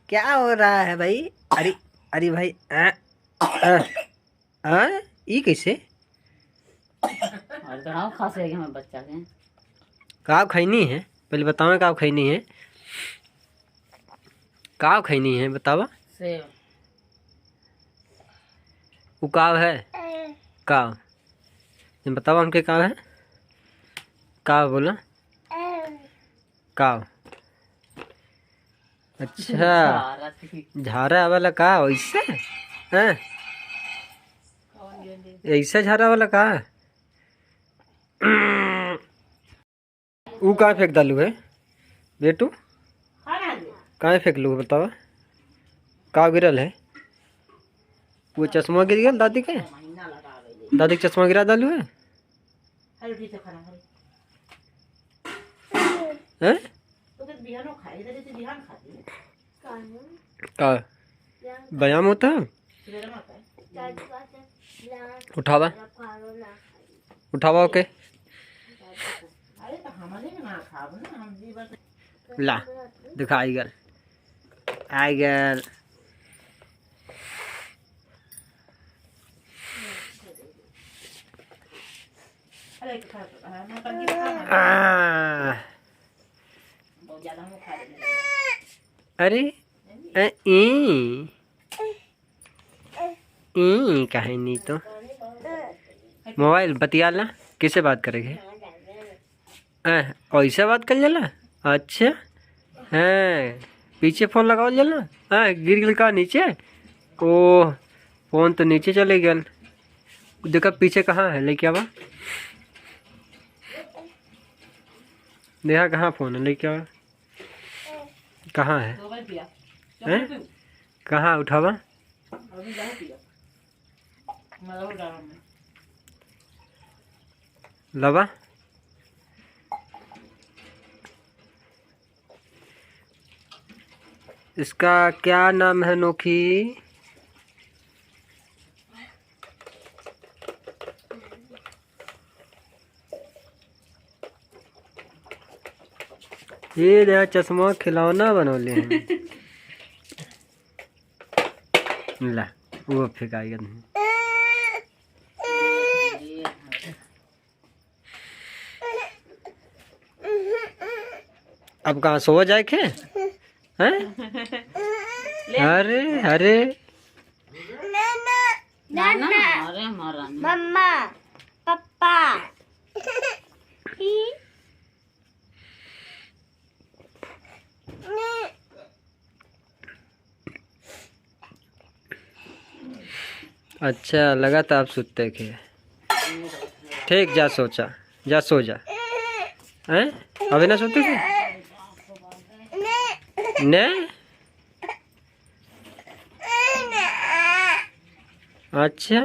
क्या हो रहा है भाई? अरे अरे भाई ये कैसे? और तो खास है मैं बच्चा के काव खैनी है? पहले बताओ काव खैनी है? काव खैनी है बतावा। सेब वो काव है? काव बताओ हमके काव है? काव बोला काव। अच्छा झारा वाला काव ऐसे हैं? ऐसा झारा वाला का? वो कहाँ फेंक डालू है बेटू? कहाँ फेंक लू बतावा? कहाँ गिरल है? वो चश्मा गिर गया दादी के? दादी के चश्मा गिरा डालू है? हैं? का व्यायाम होता है? उठावा उठावा ओके ला दिखा आई गल आई गल। अरे कहे नहीं तो मोबाइल बतियाला किससे बात करेंगे? ऐसे बात कर जाला? अच्छा है पीछे फोन लगाओ जाला? गिर गिर का नीचे? ओ फोन तो नीचे चले गया। देखा पीछे कहाँ है लेके आवा। देखा कहाँ फोन है लेके आवा। कहाँ है? हैं? कहाँ उठावा? लवा इसका क्या नाम है नोखी? ये नया चश्मा खिलौना बनौले हैं। ला वो फेंकाएगा नहीं। अब कहाँ सो जाए खे हैं? अरे अरे मम्मा पापा अच्छा लगा था आप सुते थे। ठीक जा सोचा जा सो जा। हैं अभी ना सोते थे? नहीं अच्छा